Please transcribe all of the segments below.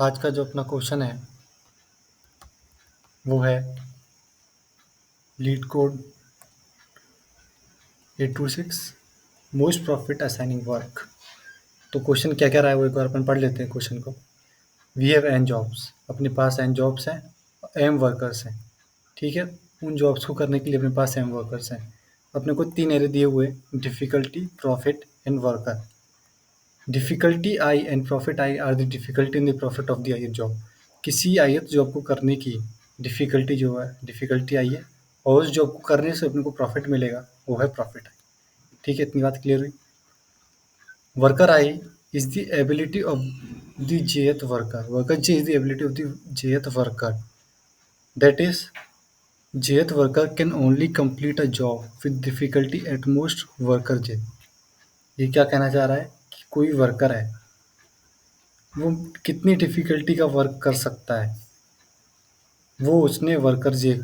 आज का जो अपना क्वेश्चन है वो है leet code 826 most profit assigning work. तो क्वेश्चन क्या क्या रहा है वो एक बार अपन पढ़ लेते हैं क्वेश्चन को। वी हैव एन जॉब्स, अपने पास एन जॉब्स हैं, एम वर्कर्स हैं। ठीक है, उन जॉब्स को करने के लिए अपने पास एम वर्कर्स हैं। अपने को 3 एरे दिए हुए, difficulty, profit and worker. Difficulty I and profit I R the difficulty and the profit of the ith job. किसी ith जॉब को करने की डिफ़िकल्टी जो है, डिफ़िकल्टी आई है, और उस जॉब को करने से अपने को प्रॉफिट मिलेगा, वो है प्रॉफिट आई। ठीक है, इतनी बात क्लियर हुई। Worker I is the ability of the jth worker. Worker j is the ability of the jth worker. That is, jth worker can only complete a job with difficulty at most worker j. ये क्या कहना चाह रहा है कि कोई worker है, वो कितनी डिफिकल्टी का वर्क कर सकता है, वो उसने वर्कर जे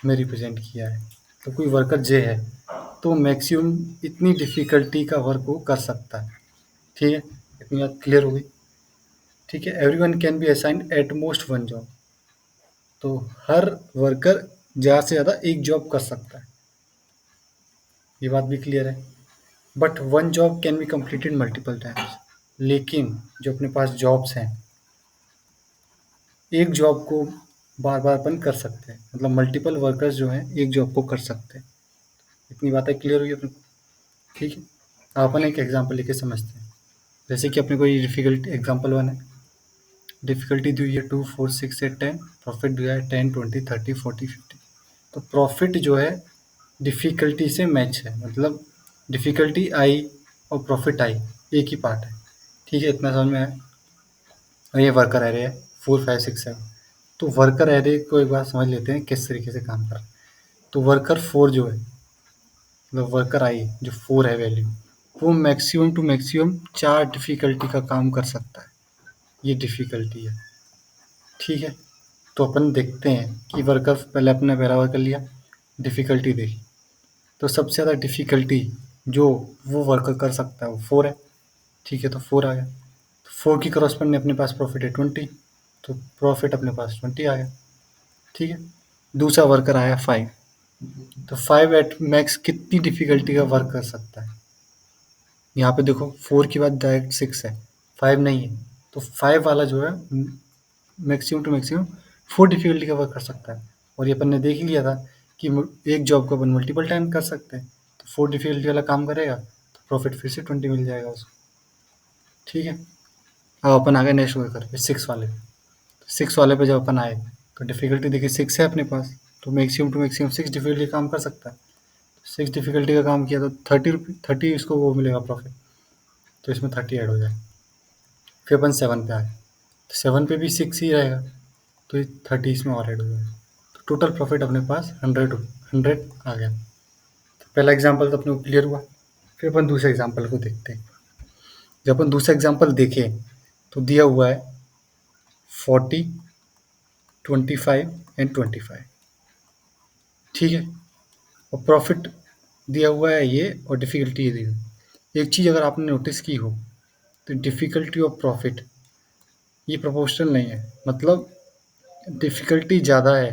में रिप्रेजेंट किया है। तो कोई वर्कर जे है तो मैक्सिमम इतनी डिफिकल्टी का वर्क वो कर सकता है। ठीक है, इतनी बात क्लियर हो गई। ठीक है, everyone can be assigned at most one job. तो हर वर्कर ज़्यादा से ज़्यादा एक जॉब कर सकता है, ये बात भी क्लियर है। But one job can be completed multiple times. लेकिन जो अपने पास जॉब्स हैं, एक जॉब को बार बार अपन कर सकते हैं, मतलब मल्टीपल वर्कर्स जो हैं एक जॉब को कर सकते हैं। इतनी बातें क्लियर हुई अपने को। ठीक है, अब अपन एक एग्जांपल लेके समझते हैं। जैसे कि अपने को ये डिफिकल्टी एग्जांपल 1 है, डिफिकल्टी दी हुई है 2, 4, 6 से 10, प्रॉफिट दिया है 10, 20, 30, 40, 50। तो प्रॉफिट जो है डिफ़िकल्टी से मैच है, मतलब डिफ़िकल्टी आई और प्रॉफिट आई एक ही पार्ट है। ठीक है, इतना समझ में आया। और ये वर्कर एरे है 4, 5, 6, 7। तो वर्कर एरे को एक बार समझ लेते हैं किस तरीके से काम कर रहा है। तो वर्कर 4 जो है, मतलब वर्कर आई जो 4 है वैल्यू, वो मैक्सिमम टू मैक्सिमम 4 डिफ़िकल्टी का काम कर सकता है। ये डिफ़िकल्टी है। ठीक है, तो अपन देखते हैं कि वर्कर पहले अपने पहला वर्कर लिया, डिफ़िकल्टी देखी। तो सबसे ज़्यादा डिफ़िकल्टी जो वो वर्कर कर सकता है वो 4 है। ठीक है, तो 4 आ गया। तो 4 की करॉस्पोंडिंग अपने पास प्रॉफिट है 20, तो प्रॉफिट अपने पास 20 आ गया। ठीक है, दूसरा वर्कर आया 5। तो 5 एट मैक्स कितनी डिफ़िकल्टी का वर्क कर सकता है? यहाँ पे देखो 4 के बाद डायरेक्ट 6 है, 5 नहीं है। तो 5 वाला जो है मैक्सिमम टू मैक्सिमम 4 डिफ़िकल्टी का वर्क कर सकता है। और ये अपन ने देख ही लिया था कि एक जॉब को अपन मल्टीपल टाइम कर सकते हैं। तो 4 डिफ़िकल्टी वाला काम करेगा तो प्रॉफिट फिर से 20 मिल जाएगा उसको। ठीक है, अब अपन आ गए नेक्स्ट वर्कर पे, 6 वाले पे। तो 6 वाले पे जब अपन आए तो डिफ़िकल्टी देखिए 6 है अपने पास, तो मैक्सिमम टू मैक्सिमम 6 डिफ़िकल्टी काम कर सकता है। 6 डिफ़िकल्टी का काम किया तो 30 इसको वो मिलेगा प्रॉफिट, तो इसमें 30 ऐड हो जाए। फिर अपन 7 पे आए, तो 7 पे भी 6 ही रहेगा, तो ये 30 इसमें और ऐड हो जाएगा। तो टोटल प्रॉफिट अपने पास 100 आ गया। तो पहला एग्जाम्पल तो अपने को क्लियर हुआ। फिर अपन दूसरे एग्जाम्पल को देखते हैं। जब अपन दूसरा एग्जाम्पल देखें तो दिया हुआ है 40, 25 एंड 25। ठीक है, और प्रॉफिट दिया हुआ है ये, और डिफ़िकल्टी ये दी हुई है। एक चीज़ अगर आपने नोटिस की हो तो डिफ़िकल्टी और प्रॉफिट ये प्रोपोर्शनल नहीं है। मतलब डिफ़िकल्टी ज़्यादा है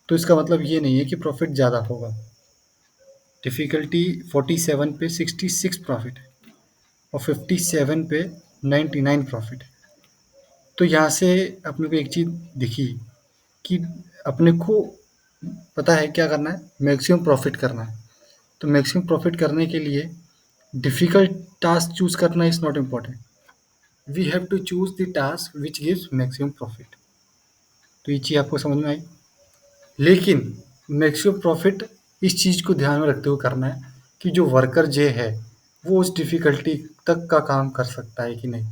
तो इसका मतलब ये नहीं है कि प्रॉफिट ज़्यादा होगा। डिफ़िकल्टी 47 पे 66 प्रॉफिट है और 57 पे 99 प्रॉफिट है। तो यहाँ से अपने को एक चीज़ दिखी कि अपने को पता है क्या करना है, मैक्सिमम प्रॉफिट करना है। तो मैक्सिमम प्रॉफिट करने के लिए डिफ़िकल्ट टास्क चूज़ करना is not important. We have to choose the task which gives maximum profit. तो ये चीज़ आपको समझ में आई। लेकिन मैक्सिमम प्रॉफिट इस चीज़ को ध्यान में रखते हुए करना है कि जो वर्कर जे है वो उस डिफ़िकल्टी तक का काम कर सकता है कि नहीं।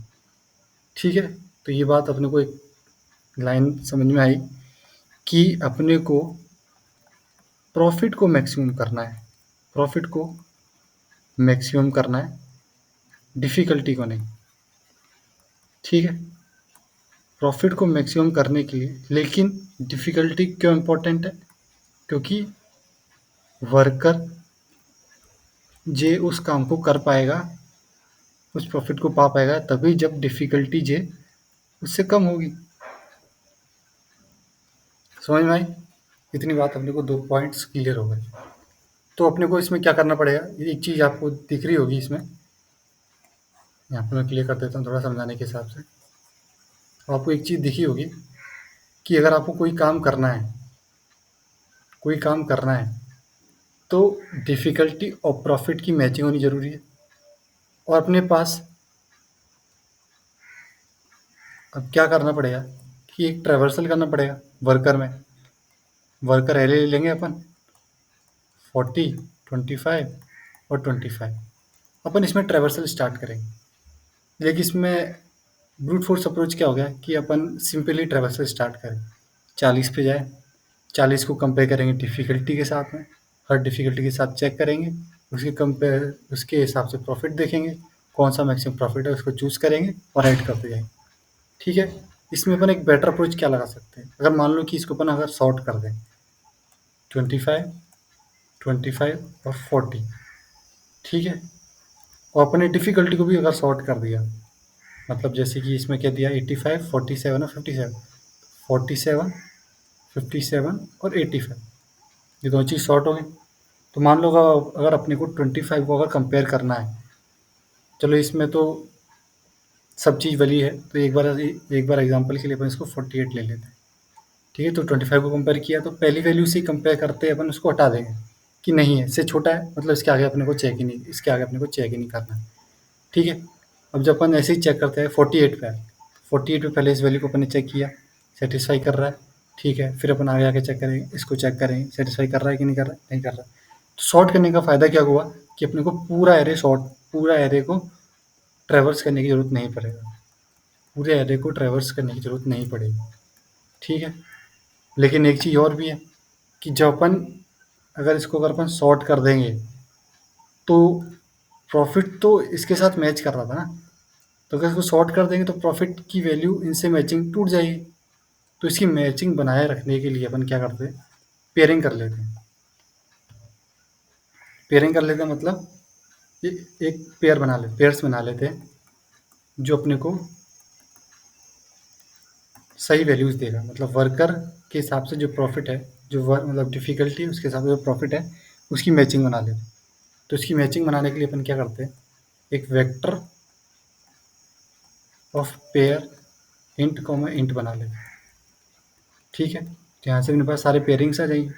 ठीक है, तो ये बात अपने को एक लाइन समझ में आई कि अपने को प्रॉफिट को मैक्सिमम करना है, प्रॉफिट को मैक्सिमम करना है, डिफ़िकल्टी को नहीं। ठीक है, प्रॉफिट को मैक्सिमम करने के लिए, लेकिन डिफ़िकल्टी क्यों इम्पोर्टेंट है? क्योंकि वर्कर जे उस काम को कर पाएगा, उस प्रॉफिट को पा पाएगा तभी जब डिफ़िकल्टी जे उससे कम होगी। समझ में आई? इतनी बात अपने को 2 पॉइंट्स क्लियर हो गए। तो अपने को इसमें क्या करना पड़ेगा, एक चीज़ आपको दिख रही होगी इसमें, यहाँ पे मैं क्लियर कर देता हूँ थोड़ा समझाने के हिसाब से। आपको एक चीज़ दिखी होगी कि अगर आपको कोई काम करना है, तो डिफ़िकल्टी और प्रॉफ़िट की मैचिंग होनी ज़रूरी है। और अपने पास अब क्या करना पड़ेगा कि एक ट्रैवर्सल करना पड़ेगा वर्कर में। वर्कर एरे ले लेंगे अपन 40, 25 और 25। अपन इसमें ट्रैवर्सल स्टार्ट करेंगे। लेकिन इसमें ब्रूट फोर्स अप्रोच क्या हो गया कि अपन सिंपली ट्रैवर्सल स्टार्ट करें, 40 पे जाए, 40 को कंपेयर करेंगे डिफ़िकल्टी के साथ में, हर डिफ़िकल्टी के साथ चेक करेंगे, उसके हिसाब से प्रॉफिट देखेंगे, कौन सा मैक्सिमम प्रॉफिट है उसको चूज़ करेंगे और ऐड करते जाएंगे। ठीक है? इसमें अपन एक बेटर अप्रोच क्या लगा सकते हैं, अगर मान लो कि इसको अपन अगर सॉर्ट कर दें 25, 25 और 40, ठीक है? और अपने डिफ़िकल्टी को भी अगर सॉर्ट कर दिया, मतलब जैसे कि इसमें क्या दिया 85, 47 और 57, 47, 57 और 85, ये दोनों चीज़ शॉर्ट हो गई। तो मान लो अगर अपने को 25 को अगर कंपेयर करना है, चलो इसमें तो सब चीज़ वही है, तो एक बार एग्जांपल के लिए अपन इसको 48 ले लेते हैं। ठीक है? तो 25 को कंपेयर किया तो पहली वैल्यू से कंपेयर करते अपन उसको हटा देंगे कि नहीं है, इससे छोटा है, मतलब इसके आगे अपने को चेक ही नहीं करना है। ठीक है? अब जब अपन ऐसे ही चेक करते हैं 48 पे है, 48 पे पहले इस वैल्यू को अपन ने चेक किया, सेटिस्फाई कर रहा है, ठीक है? फिर अपन आगे आके चेक करेंगे, इसको चेक करेंगे, सेटिस्फाई कर रहा है कि नहीं कर रहा है, नहीं कर रहा है। तो सॉर्ट करने का फ़ायदा क्या हुआ कि अपने को पूरा एरे को ट्रैवर्स करने की ज़रूरत नहीं पड़ेगा। पूरे एरे को ट्रैवर्स करने की ज़रूरत नहीं पड़ेगी। ठीक है? लेकिन एक चीज़ और भी है कि जब अगर अपन सॉर्ट कर देंगे, तो प्रॉफ़िट तो इसके साथ मैच कर रहा था ना, तो अगर इसको सॉर्ट कर देंगे तो प्रॉफ़िट की वैल्यू इनसे मैचिंग टूट जाएगी। तो इसकी मैचिंग बनाए रखने के लिए अपन क्या करते हैं, पेयरिंग कर लेते हैं। पेयरिंग कर लेते हैं मतलब ये एक पेयर्स बना लेते हैं जो अपने को सही वैल्यूज़ देगा, मतलब वर्कर के हिसाब से जो प्रॉफ़िट है, मतलब डिफ़िकल्टी है उसके हिसाब से जो प्रॉफ़िट है, उसकी मैचिंग बना लेते हैं। तो इसकी मैचिंग बनाने के लिए अपन क्या करते हैं, एक वेक्टर ऑफ पेयर इंट बना लेते हैं। ठीक है? तो यहाँ से मेरे पास सारे पेयरिंग्स आ जाएंगी,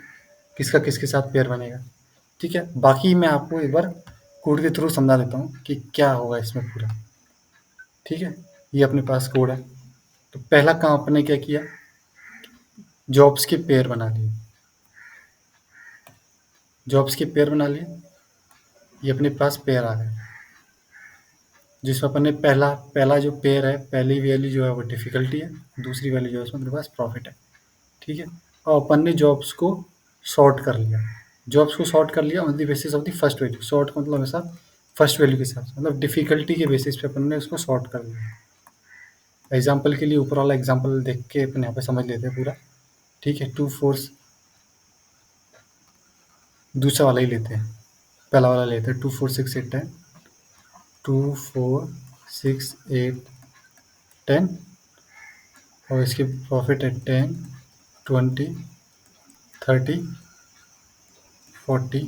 किसका किसके साथ पेयर बनेगा। ठीक है? बाकी मैं आपको एक बार कोड के थ्रू समझा देता हूँ कि क्या होगा इसमें पूरा। ठीक है? ये अपने पास कोड है। तो पहला काम अपने क्या किया, जॉब्स के पेयर बना लिए। ये अपने पास पेयर आ गए, जिसमें अपन ने पहला जो पेयर है, पहली वैल्यू जो है वो डिफ़िकल्टी है, दूसरी वैल्यू जो है उसमें अपने पास प्रॉफिट है। ठीक है? और अपन ने सॉर्ट कर लिया जॉब्स को सॉर्ट कर लिया on the basis of the first value. Sort मतलब हमेशा फर्स्ट वैल्यू के हिसाब से, मतलब डिफ़िकल्टी के बेसिस पे अपन ने उसको सॉर्ट कर लिया। एग्जाम्पल के लिए ऊपर वाला एग्जाम्पल देख के अपन यहाँ पे समझ लेते हैं पूरा। ठीक है? 2 4, दूसरा वाला ही लेते हैं, पहला वाला लेते हैं 2 4 6 8 10, 2 4 6 8 10, और इसकी प्रॉफिट है 10 20 30 40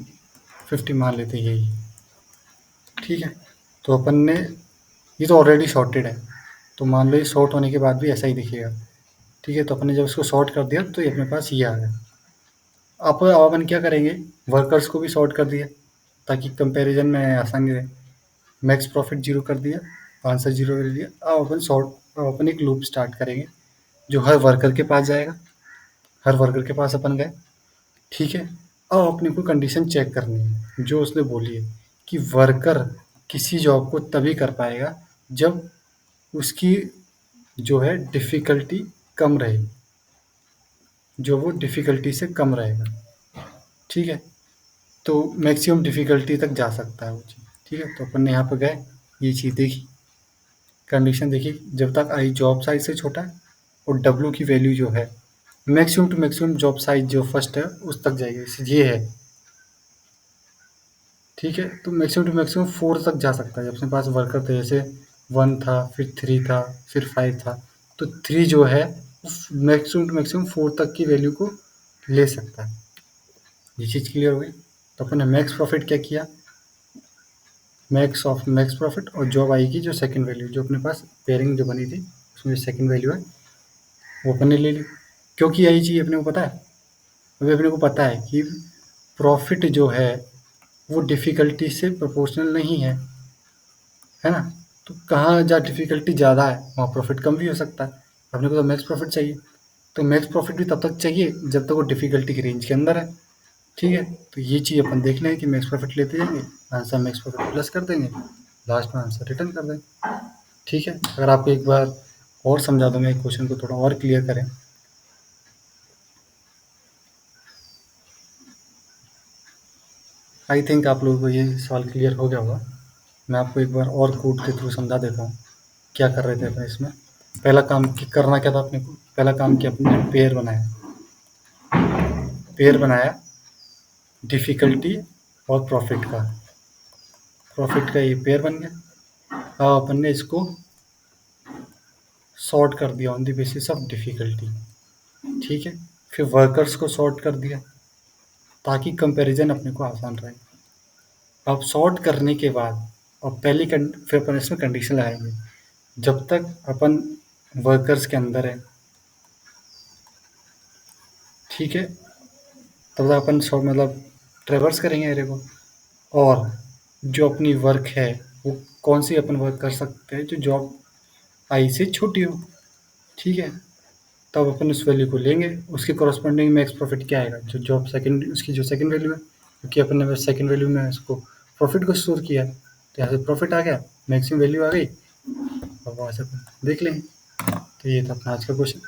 50 मान लेते हैं यही। ठीक है? तो अपन ने ये तो ऑलरेडी सॉर्टेड है, तो मान लो ये सॉर्ट होने के बाद भी ऐसा ही दिखेगा। ठीक है? तो अपन ने जब इसको सॉर्ट कर दिया तो ये अपने पास ये आ गया। अब अपन क्या करेंगे, वर्कर्स को भी सॉर्ट कर दिया ताकि कंपैरिजन में आसानी रहे। मैक्स प्रॉफिट 0 कर दिया, आंसर 0 कर दिया। अब अपन एक लूप स्टार्ट करेंगे जो हर वर्कर के पास जाएगा। हर वर्कर के पास अपन गए। ठीक है? अब अपने को कंडीशन चेक करनी है जो उसने बोली है कि वर्कर किसी जॉब को तभी कर पाएगा जब उसकी जो है डिफ़िकल्टी कम रहेगी, जो वो डिफ़िकल्टी से कम रहेगा। ठीक है? तो मैक्सिमम डिफ़िकल्टी तक जा सकता है वो चीज़। ठीक है? तो अपन ने यहाँ पे गए, ये चीज़ देखी, कंडीशन देखी, जब तक आई जॉब साइज़ से छोटा है और डब्ल्यू की वैल्यू जो है maximum to maximum job size जो फर्स्ट है उस तक जाएगी, ये है। ठीक है? तो मैक्सिमम टू मैक्सिमम 4 तक जा सकता है। जब अपने पास वर्कर थे, जैसे 1 था, फिर 3 था, फिर 5 था, तो 3 जो है मैक्सिमम टू मैक्सिमम 4 तक की वैल्यू को ले सकता है। ये चीज़ क्लियर हो गई। तो अपन ने मैक्स प्रॉफिट क्या किया, मैक्स प्रॉफिट और जॉब आई की जो सेकंड वैल्यू जो अपने पास पेयरिंग जो बनी थी उसमें सेकंड वैल्यू है वो अपन ने ले ली। क्यों किया ये चीज़ अपने को पता है? अभी अपने को पता है कि प्रॉफिट जो है वो डिफ़िकल्टी से प्रोपोर्शनल नहीं है ना? तो कहाँ जहाँ डिफ़िकल्टी ज़्यादा है वहाँ प्रॉफिट कम भी हो सकता है। अपने को तो मैक्स प्रॉफिट चाहिए, तो मैक्स प्रॉफिट भी तब तक चाहिए जब तक वो डिफ़िकल्टी की रेंज के अंदर है। ठीक है, तो ये चीज़ अपन देख लें कि मैक्स प्रॉफिट लेते जाएंगे, आंसर मैक्स प्रॉफिट प्लस कर देंगे, लास्ट में आंसर रिटर्न कर देंगे। ठीक है, अगर आपको एक बार और समझा दूँ मैं क्वेश्चन को थोड़ा और क्लियर करें। आई थिंक आप लोगों को ये सवाल क्लियर हो गया होगा। मैं आपको एक बार और कोड के थ्रू समझा देता हूँ क्या कर रहे थे अपन इसमें। पहला काम करना क्या था अपने को, पहला काम किया अपने पेयर बनाया डिफ़िकल्टी और प्रॉफिट का ये पेयर बन गया। अब अपन ने इसको सॉर्ट कर दिया on the basis of difficulty. ठीक है, फिर वर्कर्स को सॉर्ट कर दिया ताकि कंपैरिजन अपने को आसान रहे। अब सॉर्ट करने के बाद और फिर अपन इसमें कंडीशन लगाएंगे, जब तक अपन वर्कर्स के अंदर है, ठीक है, तब तक अपन मतलब ट्रेवर्स करेंगे एरे को। और जो अपनी वर्क है वो कौन सी अपन वर्क कर सकते हैं जो जॉब आई से छोटी हो। ठीक है, तब अपन उस वैल्यू को लेंगे, उसके कॉरस्पॉन्डिंग मैक्स प्रॉफिट क्या आएगा, जो जॉब सेकंड उसकी जो सेकंड वैल्यू है, क्योंकि अपन ने सेकंड वैल्यू में उसको प्रॉफिट को स्टोर किया है, तो यहाँ से प्रॉफिट आ गया, मैक्सिमम वैल्यू आ गई, अब वहाँ से अपन देख लेंगे। तो ये था अपना आज का क्वेश्चन।